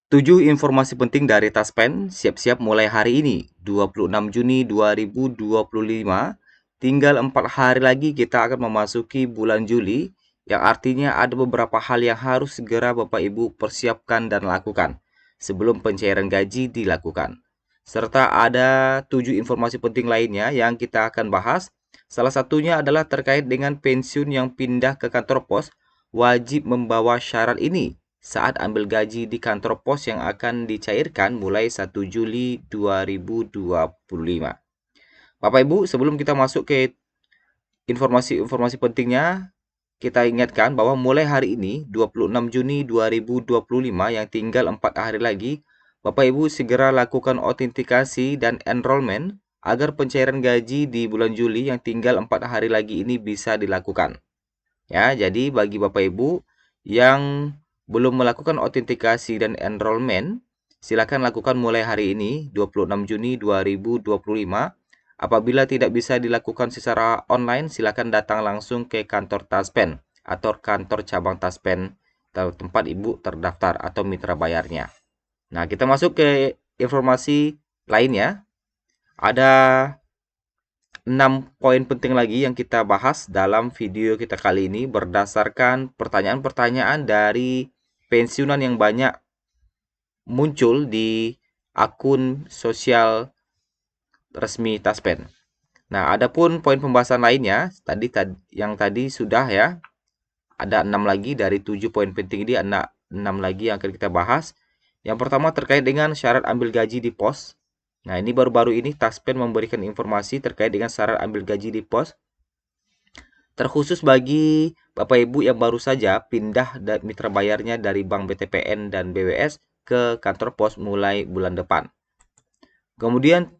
7 informasi penting dari Taspen, siap-siap mulai hari ini, 26 Juni 2025. Tinggal 4 hari lagi kita akan memasuki bulan Juli, yang artinya ada beberapa hal yang harus segera Bapak Ibu persiapkan dan lakukan sebelum pencairan gaji dilakukan. Serta ada 7 informasi penting lainnya yang kita akan bahas. Salah satunya adalah terkait dengan pensiun yang pindah ke kantor pos, wajib membawa syarat ini saat ambil gaji di kantor pos yang akan dicairkan mulai 1 Juli 2025. Bapak Ibu, sebelum kita masuk ke informasi-informasi pentingnya, kita ingatkan bahwa mulai hari ini, 26 Juni 2025, yang tinggal 4 hari lagi, Bapak Ibu segera lakukan autentikasi dan enrollment agar pencairan gaji di bulan Juli yang tinggal 4 hari lagi ini bisa dilakukan. Ya, jadi bagi Bapak Ibu yang belum melakukan autentikasi dan enrollment, silakan lakukan mulai hari ini, 26 Juni 2025. Apabila tidak bisa dilakukan secara online, silakan datang langsung ke kantor Taspen atau kantor cabang Taspen tempat Ibu terdaftar atau mitra bayarnya. Nah, kita masuk ke informasi lainnya. Ada 6 poin penting lagi yang kita bahas dalam video kita kali ini berdasarkan pertanyaan-pertanyaan dari pensiunan yang banyak muncul di akun sosial resmi Taspen. Nah, adapun poin pembahasan lainnya yang tadi sudah ya, ada 6 lagi dari 7 poin penting ini, ada 6 lagi yang akan kita bahas. Yang pertama terkait dengan syarat ambil gaji di pos. Nah, ini baru-baru ini Taspen memberikan informasi terkait dengan syarat ambil gaji di pos, terkhusus bagi Bapak Ibu yang baru saja pindah mitra bayarnya dari Bank BTPN dan BWS ke kantor pos mulai bulan depan. Kemudian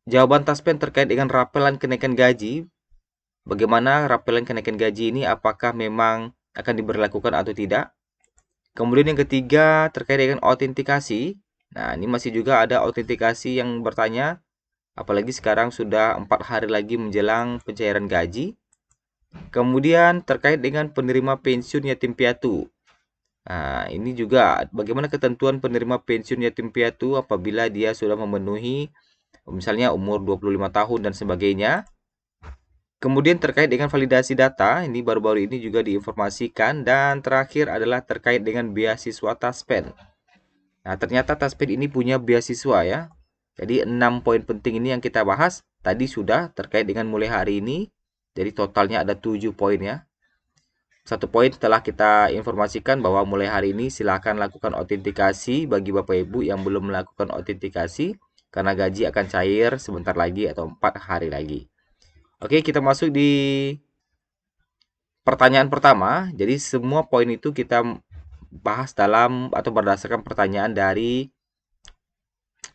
jawaban Taspen terkait dengan rapelan kenaikan gaji. Bagaimana rapelan kenaikan gaji ini, apakah memang akan diberlakukan atau tidak? Kemudian yang ketiga terkait dengan autentikasi. Nah, ini masih juga ada autentikasi yang bertanya, apalagi sekarang sudah 4 hari lagi menjelang pencairan gaji. Kemudian terkait dengan penerima pensiun yatim piatu. Nah, ini juga bagaimana ketentuan penerima pensiun yatim piatu apabila dia sudah memenuhi misalnya umur 25 tahun dan sebagainya. Kemudian terkait dengan validasi data, ini baru-baru ini juga diinformasikan. Dan terakhir adalah terkait dengan beasiswa Taspen. Nah, ternyata Taspen ini punya beasiswa ya. Jadi 6 poin penting ini yang kita bahas tadi sudah terkait dengan mulai hari ini. Jadi totalnya ada 7 poin ya. Satu poin telah kita informasikan bahwa mulai hari ini silakan lakukan autentikasi bagi Bapak Ibu yang belum melakukan autentikasi karena gaji akan cair sebentar lagi atau 4 hari lagi. Oke, kita masuk di pertanyaan pertama. Jadi semua poin itu kita bahas dalam atau berdasarkan pertanyaan dari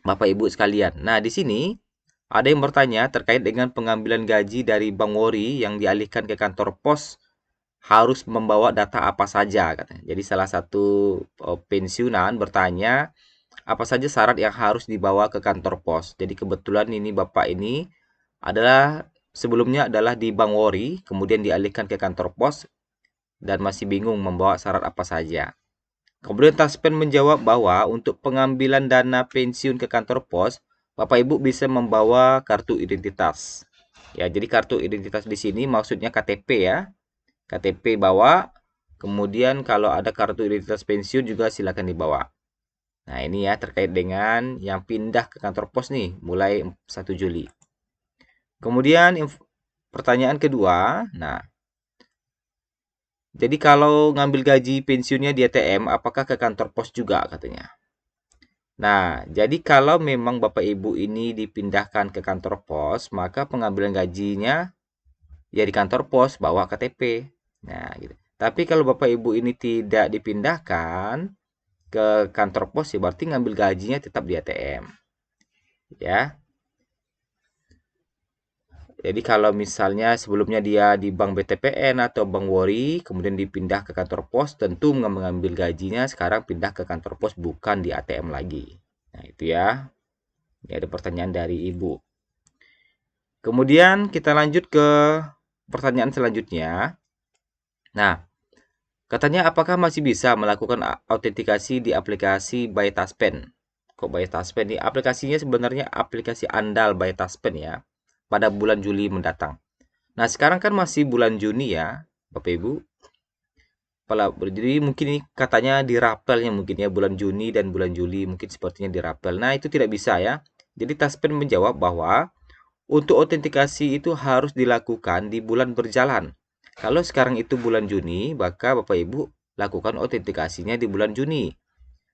Bapak Ibu sekalian. Nah, di sini ada yang bertanya terkait dengan pengambilan gaji dari Bank Wori yang dialihkan ke kantor pos harus membawa data apa saja katanya. Jadi salah satu pensiunan bertanya apa saja syarat yang harus dibawa ke kantor pos. Jadi kebetulan ini Bapak ini adalah sebelumnya adalah di Bank Wori, kemudian dialihkan ke kantor pos dan masih bingung membawa syarat apa saja. Kemudian Taspen menjawab bahwa untuk pengambilan dana pensiun ke kantor pos, Bapak Ibu bisa membawa kartu identitas. Ya, jadi kartu identitas di sini maksudnya KTP ya. KTP bawa, kemudian kalau ada kartu identitas pensiun juga silakan dibawa. Nah, ini ya terkait dengan yang pindah ke kantor pos nih mulai 1 Juli. Kemudian pertanyaan kedua, nah, jadi kalau ngambil gaji pensiunnya di ATM, apakah ke kantor pos juga katanya? Nah, jadi kalau memang Bapak Ibu ini dipindahkan ke kantor pos, maka pengambilan gajinya ya di kantor pos bawa KTP. Nah, gitu. Tapi kalau Bapak Ibu ini tidak dipindahkan ke kantor pos, ya berarti ngambil gajinya tetap di ATM. Ya. Jadi kalau misalnya sebelumnya dia di Bank BTPN atau Bank Wori, kemudian dipindah ke kantor pos, tentu mengambil gajinya sekarang pindah ke kantor pos, bukan di ATM lagi. Nah, itu ya. Ini ada pertanyaan dari Ibu. Kemudian kita lanjut ke pertanyaan selanjutnya. Nah, Katanya apakah masih bisa melakukan autentikasi di aplikasi by Taspen? Kok by Taspen nih? Aplikasinya sebenarnya aplikasi andal by Taspen ya, pada bulan Juli mendatang. Nah, sekarang kan masih bulan Juni ya, Bapak Ibu. Jadi mungkin ini katanya dirapelnya mungkin ya bulan Juni dan bulan Juli mungkin sepertinya dirapel. Nah, itu tidak bisa ya. Jadi Taspen menjawab bahwa untuk autentikasi itu harus dilakukan di bulan berjalan. Kalau sekarang itu bulan Juni, maka Bapak Ibu lakukan autentikasinya di bulan Juni.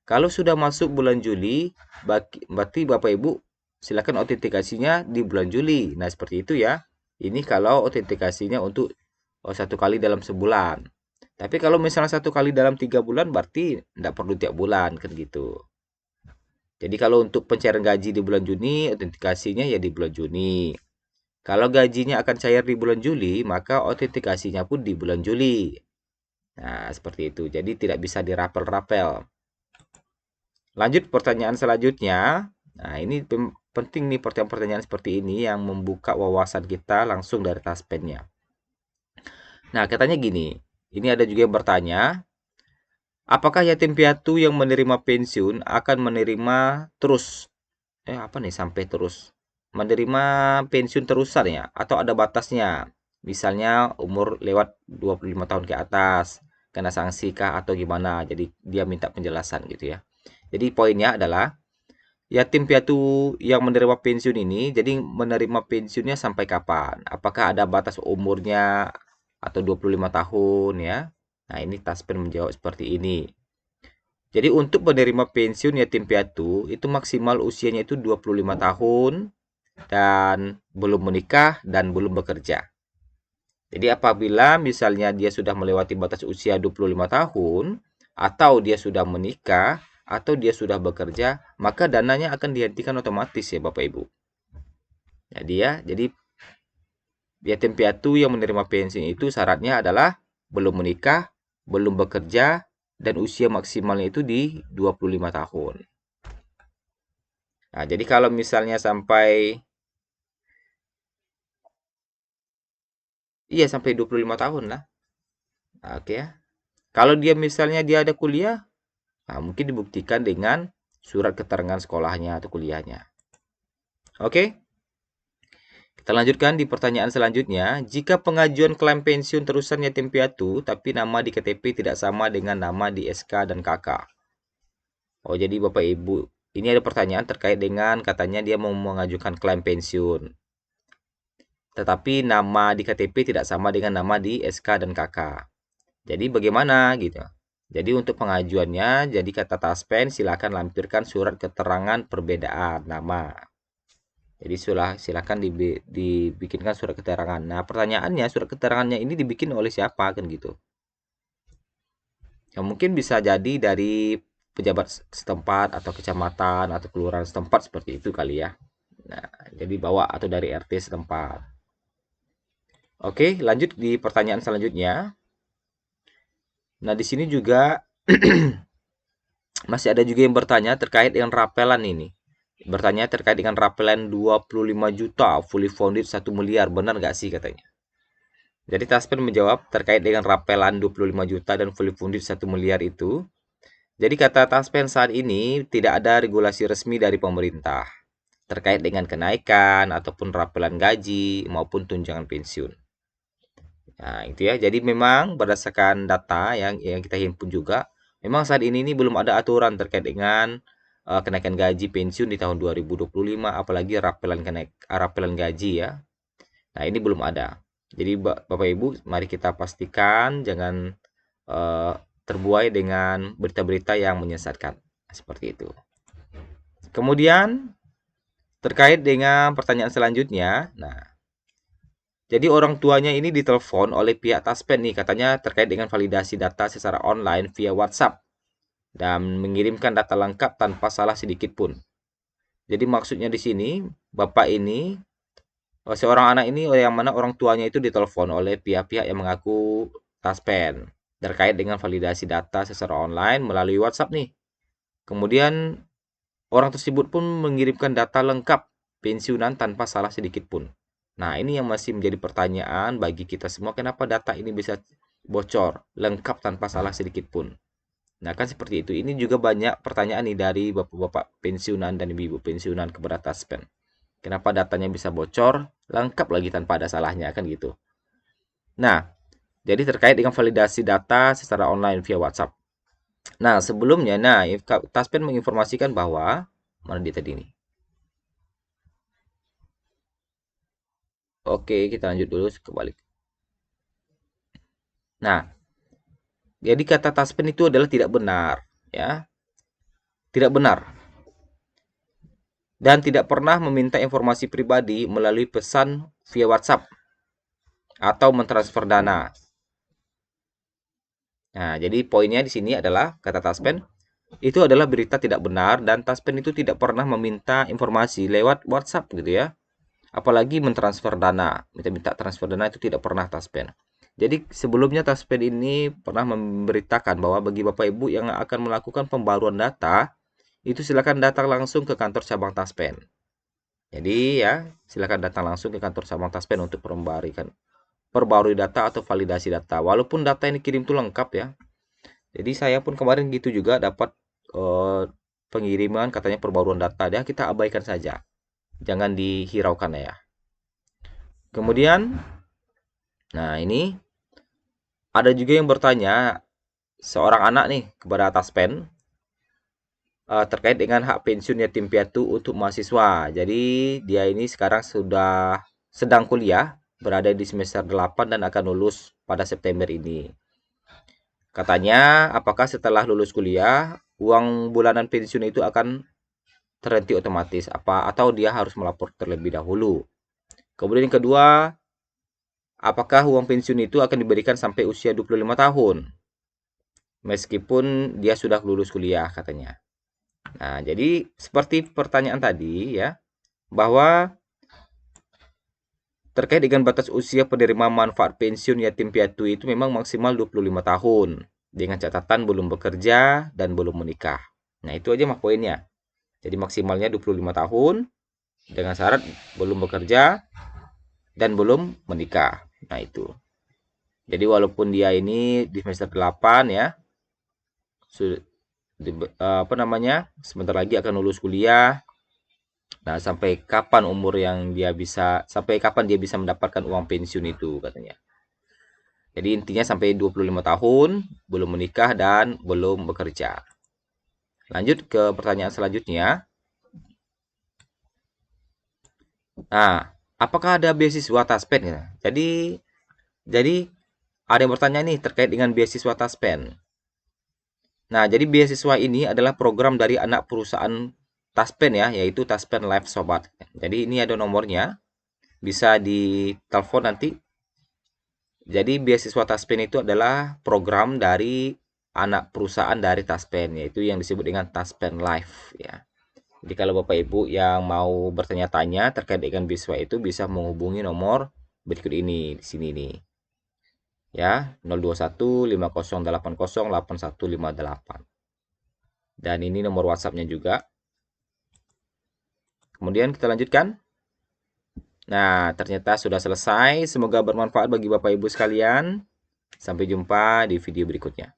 Kalau sudah masuk bulan Juli, berarti Bapak Ibu silakan autentikasinya di bulan Juli. Nah, seperti itu ya. Ini kalau autentikasinya untuk satu kali dalam sebulan. Tapi kalau misalnya satu kali dalam 3 bulan, berarti tidak perlu tiap bulan, kan gitu. Jadi kalau untuk pencairan gaji di bulan Juni, autentikasinya ya di bulan Juni. Kalau gajinya akan cair di bulan Juli, maka autentikasinya pun di bulan Juli. Nah, seperti itu. Jadi tidak bisa dirapel-rapel. Lanjut pertanyaan selanjutnya. Nah, ini penting nih pertanyaan-pertanyaan seperti ini yang membuka wawasan kita langsung dari taspennya. Nah, katanya gini. Ini ada juga yang bertanya, apakah yatim piatu yang menerima pensiun akan menerima terus apa nih sampai terus menerima pensiun terusan ya atau ada batasnya? Misalnya umur lewat 25 tahun ke atas, kena sanksi kah atau gimana? Jadi dia minta penjelasan gitu ya. Jadi poinnya adalah yatim piatu yang menerima pensiun ini jadi menerima pensiunnya sampai kapan? Apakah ada batas umurnya atau 25 tahun ya? Nah, ini Taspen menjawab seperti ini. Jadi untuk penerima pensiun yatim piatu itu maksimal usianya itu 25 tahun dan belum menikah dan belum bekerja. Jadi apabila misalnya dia sudah melewati batas usia 25 tahun atau dia sudah menikah atau dia sudah bekerja, maka dananya akan dihentikan otomatis ya Bapak Ibu. Jadi yatim piatu yang menerima pensiun itu syaratnya adalah belum menikah, belum bekerja, dan usia maksimalnya itu di 25 tahun. Nah, jadi kalau misalnya sampai sampai 25 tahun lah. Nah, oke ya. Kalau dia misalnya dia ada kuliah, nah mungkin dibuktikan dengan surat keterangan sekolahnya atau kuliahnya. Oke? Kita lanjutkan di pertanyaan selanjutnya. Jika pengajuan klaim pensiun terusan yatim piatu, tapi nama di KTP tidak sama dengan nama di SK dan KK. Oh, jadi Bapak Ibu, ini ada pertanyaan terkait dengan katanya dia mau mengajukan klaim pensiun. Tetapi nama di KTP tidak sama dengan nama di SK dan KK. Jadi bagaimana gitu? Jadi untuk pengajuannya, jadi kata Taspen silakan lampirkan surat keterangan perbedaan nama. Jadi silakan dibikinkan surat keterangan. Nah, pertanyaannya surat keterangannya ini dibikin oleh siapa kan gitu? Ya mungkin bisa jadi dari pejabat setempat atau kecamatan atau kelurahan setempat seperti itu kali ya. Nah, jadi bawa atau dari RT setempat. Oke, lanjut di pertanyaan selanjutnya. Nah, di sini juga masih ada juga yang bertanya terkait dengan rapelan ini. Bertanya terkait dengan rapelan 25 juta fully funded 1 miliar. Benar nggak sih katanya? Jadi Taspen menjawab terkait dengan rapelan 25 juta dan fully funded 1 miliar itu. Jadi kata Taspen saat ini tidak ada regulasi resmi dari pemerintah terkait dengan kenaikan ataupun rapelan gaji maupun tunjangan pensiun. Nah, itu ya. Jadi memang berdasarkan data yang kita himpun juga, memang saat ini belum ada aturan terkait dengan kenaikan gaji pensiun di tahun 2025, apalagi rapelan gaji ya. Nah, ini belum ada. Jadi Bapak Ibu, mari kita pastikan jangan terbuai dengan berita-berita yang menyesatkan. Seperti itu. Kemudian terkait dengan pertanyaan selanjutnya, nah jadi orang tuanya ini ditelepon oleh pihak Taspen nih katanya terkait dengan validasi data secara online via WhatsApp dan mengirimkan data lengkap tanpa salah sedikit pun. Jadi maksudnya di sini bapak ini seorang anak ini yang mana orang tuanya itu ditelepon oleh pihak-pihak yang mengaku Taspen terkait dengan validasi data secara online melalui WhatsApp nih. Kemudian orang tersebut pun mengirimkan data lengkap pensiunan tanpa salah sedikit pun. Nah, ini yang masih menjadi pertanyaan bagi kita semua, kenapa data ini bocor, lengkap tanpa salah sedikit pun. Nah, kan seperti itu. Ini juga banyak pertanyaan nih dari bapak-bapak pensiunan dan ibu-ibu pensiunan kepada Taspen. Kenapa datanya bisa bocor, lengkap lagi tanpa ada salahnya, kan gitu. Nah, jadi terkait dengan validasi data secara online via WhatsApp. Nah, sebelumnya, Taspen menginformasikan bahwa, mana dia tadi nih? Oke, kita lanjut dulu kembali. Nah, jadi kata Taspen itu adalah tidak benar, ya. Tidak benar. Dan tidak pernah meminta informasi pribadi melalui pesan via WhatsApp atau mentransfer dana. Nah, jadi poinnya di sini adalah kata Taspen itu adalah berita tidak benar dan Taspen itu tidak pernah meminta informasi lewat WhatsApp gitu ya. Apalagi mentransfer dana, minta transfer dana itu tidak pernah Taspen. Jadi sebelumnya Taspen ini pernah memberitakan bahwa bagi Bapak Ibu yang akan melakukan pembaruan data, itu silakan datang langsung ke kantor cabang Taspen. Jadi ya, silakan datang langsung ke kantor cabang Taspen untuk perbarui data atau validasi data. Walaupun data ini kirim itu lengkap ya. Jadi saya pun kemarin gitu juga dapat pengiriman katanya perbaruan data, ya kita abaikan saja. Jangan dihiraukan ya. Kemudian, nah ini ada juga yang bertanya seorang anak nih kepada Taspen terkait dengan hak pensiun yatim piatu untuk mahasiswa. Jadi dia ini sekarang sudah sedang kuliah, berada di semester 8 dan akan lulus pada September ini. Katanya, apakah setelah lulus kuliah, uang bulanan pensiun itu akan terhenti otomatis atau dia harus melapor terlebih dahulu. Kemudian yang kedua, apakah uang pensiun itu akan diberikan sampai usia 25 tahun? Meskipun dia sudah lulus kuliah katanya. Nah, jadi seperti pertanyaan tadi ya, bahwa terkait dengan batas usia penerima manfaat pensiun yatim piatu itu memang maksimal 25 tahun dengan catatan belum bekerja dan belum menikah. Nah, itu aja mah poinnya. Jadi maksimalnya 25 tahun dengan syarat belum bekerja dan belum menikah. Nah, itu. Jadi walaupun dia ini di semester 8 ya, sebentar lagi akan lulus kuliah. Nah, sampai kapan dia bisa mendapatkan uang pensiun itu katanya. Jadi intinya sampai 25 tahun, belum menikah dan belum bekerja. Lanjut ke pertanyaan selanjutnya. Nah, apakah ada beasiswa Taspen ya? Jadi ada yang bertanya nih terkait dengan beasiswa Taspen. Nah, jadi beasiswa ini adalah program dari anak perusahaan Taspen ya, yaitu Taspen Live Sobat. Jadi ini ada nomornya, bisa ditelepon nanti. Jadi beasiswa Taspen itu adalah program dari anak perusahaan dari Taspen, yaitu yang disebut dengan Taspen Live ya. Jadi kalau Bapak Ibu yang mau bertanya-tanya terkait dengan beasiswa itu bisa menghubungi nomor berikut ini di sini nih. Ya, 021 5080 8158. Dan ini nomor WhatsApp-nya juga. Kemudian kita lanjutkan. Nah, ternyata sudah selesai. Semoga bermanfaat bagi Bapak Ibu sekalian. Sampai jumpa di video berikutnya.